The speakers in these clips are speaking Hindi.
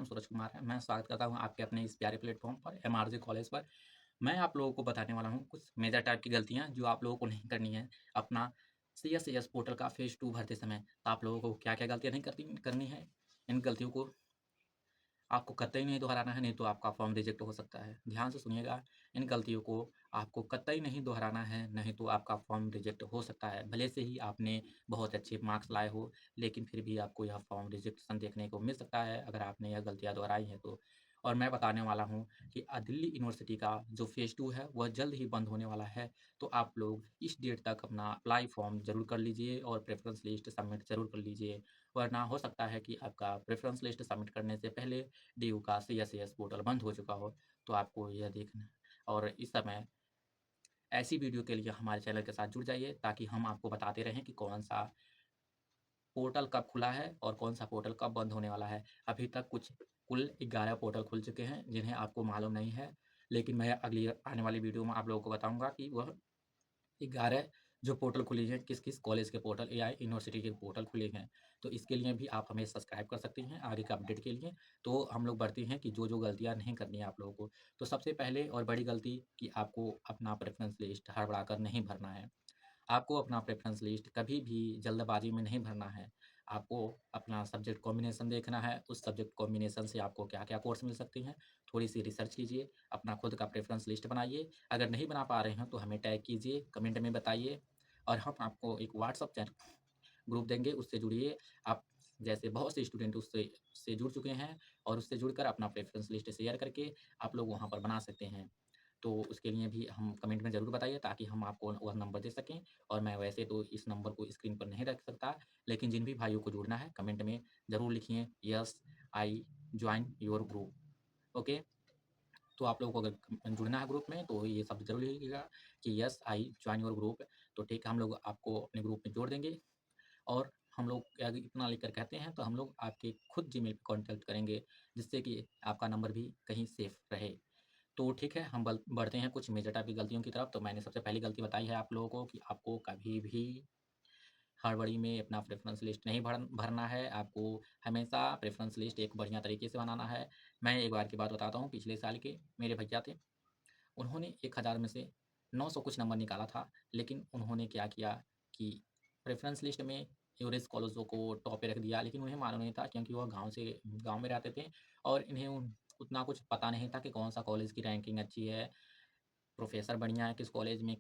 नाम सूरज कुमार है। मैं स्वागत करता हूँ आपके अपने इस प्यारे प्लेटफ़ॉर्म पर एमआरजे कॉलेज पर। मैं आप लोगों को बताने वाला हूँ कुछ मेजर टाइप की गलतियाँ जो आप लोगों को नहीं करनी है। अपना सीएसईएस पोर्टल का फ़ेज़ 2 भरते समय आप लोगों को क्या-क्या गलतियाँ नहीं करनी है, इन गलतियों को आपको कतई नहीं दोहराना है, नहीं तो आपका फॉर्म रिजेक्ट हो सकता है। ध्यान से सुनिएगा, इन गलतियों को आपको कतई नहीं दोहराना है, नहीं तो आपका फॉर्म रिजेक्ट हो सकता है। भले से ही आपने बहुत अच्छे मार्क्स लाए हो, लेकिन फिर भी आपको यह फॉर्म रिजेक्शन देखने को मिल सकता है, अगर आपने यह गलतियाँ दोहराई हैं तो। और मैं बताने वाला हूँ कि दिल्ली यूनिवर्सिटी का जो फ़ेज़ 2 है, वह जल्द ही बंद होने वाला है। तो आप लोग इस डेट तक अपना अप्लाई फॉर्म ज़रूर कर लीजिए और प्रेफ़रेंस लिस्ट सबमिट ज़रूर कर लीजिए। वरना हो सकता है कि आपका प्रेफ़रेंस लिस्ट सबमिट करने से पहले डीयू का सीएसईएस पोर्टल बंद हो चुका हो, तो आपको यह देखना है। और इस समय ऐसी वीडियो के लिए हमारे चैनल के साथ जुड़ जाइए ताकि हम आपको बताते रहें कि कौन-सा पोर्टल कब खुला है और कौन-सा पोर्टल कब बंद होने वाला है। अभी तक कुल 11 पोर्टल खुल चुके हैं, जिन्हें आपको मालूम नहीं है, लेकिन मैं अगली आने वाली वीडियो में आप लोगों को बताऊँगा कि वह 11 जो पोर्टल खुली हैं, किस-किस कॉलेज के पोर्टल या यूनिवर्सिटी के पोर्टल खुले हैं। तो इसके लिए भी आप हमें सब्सक्राइब कर सकती हैं आगे के अपडेट के लिए। तो हम लोग बढ़ते हैं कि जो-जो गलतियाँ नहीं करनी है आप लोगों को। तो सबसे पहले और बड़ी गलती कि आपको अपना प्रेफ़रेंस लिस्ट हड़बड़ाकर नहीं भरना है। आपको अपना प्रेफ़रेंस लिस्ट कभी भी जल्दबाज़ी में नहीं भरना है। आपको अपना सब्जेक्ट कॉम्बिनेशन देखना है, उस सब्जेक्ट कॉम्बिनेशन से आपको क्या-क्या कोर्स मिल सकती हैं, थोड़ी-सी रिसर्च कीजिए, अपना खुद का प्रेफ़रेंस लिस्ट बनाइए। अगर नहीं बना पा रहे हैं, तो हमें टैग कीजिए, कमेंट में बताइए और हम आपको एक व्हाट्सएप ग्रुप देंगे, उससे जुड़िए। आप जैसे बहुत से स्टूडेंट उससे जुड़ चुके हैं और उससे जुड़कर अपना प्रेफ़रेंस लिस्ट शेयर करके आप लोग वहाँ पर बना सकते हैं। तो उसके लिए भी हम कमेंट में ज़रूर बताइए ताकि हम आपको वह नंबर दे सकें और मैं वैसे तो इस नंबर को स्क्रीन पर नहीं रख सकता, लेकिन जिन भी भाइयों को जुड़ना है कमेंट में ज़रूर लिखिए yes I join your group. Okay? तो आप लोगों को अगर जुड़ना है ग्रुप में तो ये शब्द ज़रूर लिखिएगा कि yes I join your group. तो ठीक है, हम लोग आपको अपने ग्रुप में जोड़ देंगे और हम लोग अगर इतना लिखकर कहते हैं तो हम लोग आपके खुद जीमेल पे कॉन्टैक्ट करेंगे, जिससे कि आपका नंबर भी कहीं सेफ रहे। तो ठीक है, हम बल बढ़ते हैं कुछ मेजर टाइप की गलतियों की तरफ। तो मैंने सबसे पहली गलती बताई है आप लोगों को कि आपको कभी भी हड़बड़ी में अपना प्रेफ़रेंस लिस्ट नहीं भरना है। आपको हमेशा प्रेफ़रेंस लिस्ट एक बढ़िया तरीके से बनाना है। मैं एक बार की बात बताता हूँ, पिछले साल के मेरे भैया थे, उन्होंने 1000 में से 900 कुछ नंबर निकाला था, लेकिन उन्होंने क्या किया कि प्रेफ़रेंस लिस्ट में एवरेज कॉलेजों को टॉप पे रख दिया, लेकिन उन्हें मालूम नहीं था क्योंकि वह गाँव में रहते थे और इन्हें उतना कुछ पता नहीं था कि कौन-सा कॉलेज की रैंकिंग अच्छी है, प्रोफ़ेसर बढ़िया है किस कॉलेज में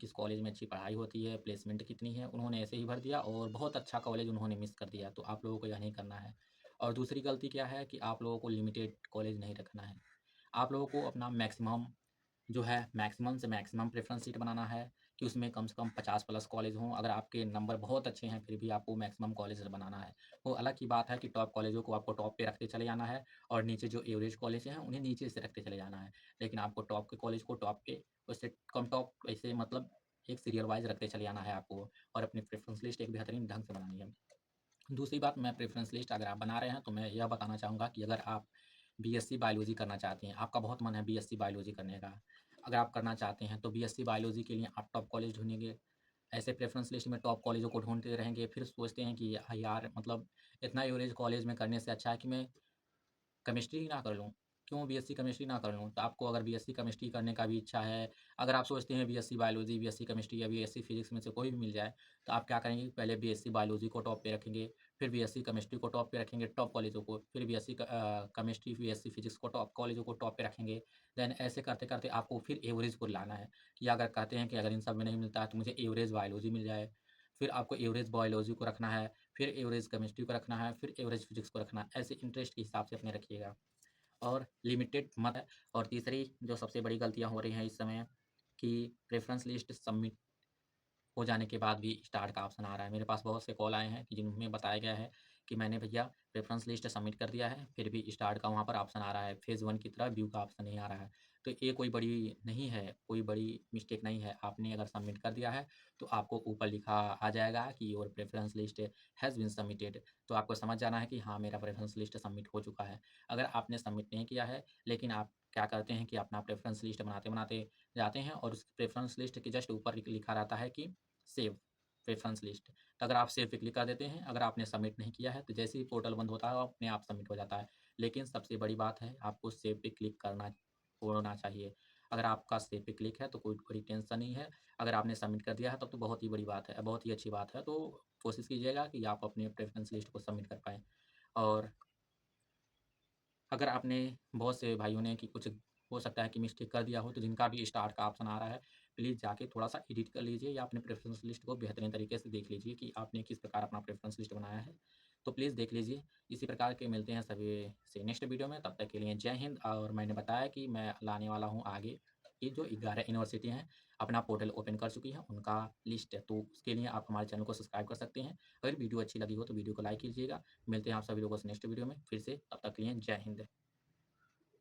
अच्छी पढ़ाई होती है, प्लेसमेंट कितनी है, उन्होंने ऐसे ही भर दिया और बहुत अच्छा कॉलेज उन्होंने मिस कर दिया। तो आप लोगों को यह नहीं करना है। और दूसरी गलती क्या है कि आप लोगों को लिमिटेड कॉलेज नहीं रखना है। आप लोगों को अपना मैक्सिमम जो है मैक्सिमम से मैक्सिमम प्रेफ़रेंस सीट बनाना है कि उसमें कम से कम 50 प्लस कॉलेज हों। अगर आपके नंबर बहुत अच्छे हैं, फिर भी आपको मैक्सिमम कॉलेज बनाना है। वो अलग की बात है कि टॉप कॉलेजों को आपको टॉप पे रखते चले जाना है और नीचे जो एवरेज कॉलेज हैं, उन्हें नीचे से रखते चले जाना है। लेकिन आपको टॉप के कॉलेज को टॉप पे, उससे कम टॉप ऐसे मतलब एक सीरियल वाइज़ रखते चले जाना है आपको और अपनी प्रेफ़रेंस लिस्ट एक बेहतरीन ढंग से बनानी है। दूसरी बात, मैं प्रेफ़रेंस लिस्ट अगर आप बना रहे हैं, तो मैं यह बताना चाहूँगा कि अगर आप बीएससी बायोलॉजी करना चाहते हैं, आपका बहुत मन है बीएससी बायोलॉजी करने का। अगर आप करना चाहते हैं, तो बीएससी बायोलॉजी के लिए आप टॉप कॉलेज ढूँढेंगे। ऐसे प्रेफ़रेंस लिस्ट में टॉप कॉलेजों को ढूँढते रहेंगे, फिर सोचते हैं कि यार मतलब इतना एवरेज कॉलेज में करने से अच्छा है कि मैं केमिस्ट्री ही ना कर लूँ, क्यों बीएससी केमिस्ट्री ना कर लूँ? तो आपको अगर बीएससी केमिस्ट्री करने का भी इच्छा है, अगर आप सोचते हैं बीएससी बायोलॉजी, बीएससी केमिस्ट्री या बीएससी फिज़िक्स में से कोई भी मिल जाए, तो आप क्या करेंगे, पहले बीएससी बायोलॉजी को टॉप पे रखेंगे, फिर बीएससी केमिस्ट्री को टॉप पे रखेंगे, टॉप कॉलेजों को, फिर केमिस्ट्री, बीएससी फिज़िक्स को टॉप कॉलेजों को टॉप पे रखेंगे। देन ऐसे करते-करते आपको फिर एवरेज को लाना है कि अगर कहते हैं कि अगर इन सब में नहीं मिलता है, तो मुझे एवरेज बायोलॉजी मिल जाए। फिर आपको एवरेज बायोलॉजी को रखना है, फिर एवरेज केमिस्ट्री को रखना है, फिर एवरेज फिज़िक्स को रखना है। ऐसे इंटरेस्ट के हिसाब से अपने रखिएगा। और लिमिटेड मत है। और तीसरी जो सबसे बड़ी गलतियाँ हो रही हैं इस समय कि प्रेफ़रेंस लिस्ट सबमिट हो जाने के बाद भी स्टार्ट का ऑप्शन आ रहा है। मेरे पास बहुत से कॉल आए हैं कि जिनमें बताया गया है कि मैंने भैया प्रेफ़रेंस लिस्ट सबमिट कर दिया है, फिर भी स्टार्ट का वहाँ पर ऑप्शन आ रहा है, फ़ेज़ 1 की तरह व्यू का ऑप्शन नहीं आ रहा है। तो ये कोई बड़ी नहीं है, कोई बड़ी मिस्टेक नहीं है। आपने अगर सबमिट कर दिया है, तो आपको ऊपर लिखा आ जाएगा कि your preference list has been submitted. तो आपको समझ जाना है कि हाँ, मेरा प्रेफ़रेंस लिस्ट सबमिट हो चुका है। अगर आपने सबमिट नहीं किया है, लेकिन आप क्या करते हैं कि अपना प्रेफ़रेंस लिस्ट बनाते-बनाते जाते हैं और उस प्रेफ़रेंस लिस्ट के जस्ट ऊपर लिखा रहता है कि सेव प्रेफ़रेंस लिस्ट। तो अगर आप सेव पे क्लिक कर देते हैं, अगर आपने सबमिट नहीं किया है, तो जैसे ही पोर्टल बंद होता है, वो अपने आप सबमिट हो जाता है। लेकिन सबसे बड़ी बात है आपको सेव पे क्लिक करना होना चाहिए। अगर आपका सेव पे क्लिक है तो कोई बड़ी टेंशन नहीं है। अगर आपने सबमिट कर दिया है तब तो बहुत ही बड़ी बात है, बहुत ही अच्छी बात है। तो कोशिश कीजिएगा कि आप अपने प्रेफ़रेंस लिस्ट को सबमिट कर पाएँ। और अगर आपने बहुत से भाइयों ने कि कुछ हो सकता है कि मिस्टेक कर दिया हो, तो जिनका भी स्टार का ऑप्शन आ रहा है, प्लीज़ जाके थोड़ा-सा एडिट कर लीजिए या अपने प्रेफ़रेंस लिस्ट को बेहतरीन तरीके से देख लीजिए कि आपने किस प्रकार अपना प्रेफ़रेंस लिस्ट बनाया है। तो प्लीज़ देख लीजिए। इसी प्रकार के मिलते हैं सभी से नेक्स्ट वीडियो में, तब तक के लिए जय हिंद। और मैंने बताया कि मैं लाने वाला हूँ आगे ये जो 11 यूनिवर्सिटी हैं, अपना पोर्टल ओपन कर चुकी हैं, उनका लिस्ट है। तो उसके लिए आप हमारे चैनल को सब्सक्राइब कर सकते हैं। अगर वीडियो अच्छी लगी हो तो वीडियो को लाइक कीजिएगा। मिलते हैं आप सभी लोगों से नेक्स्ट वीडियो में फिर से, तब तक के लिए जय हिंद।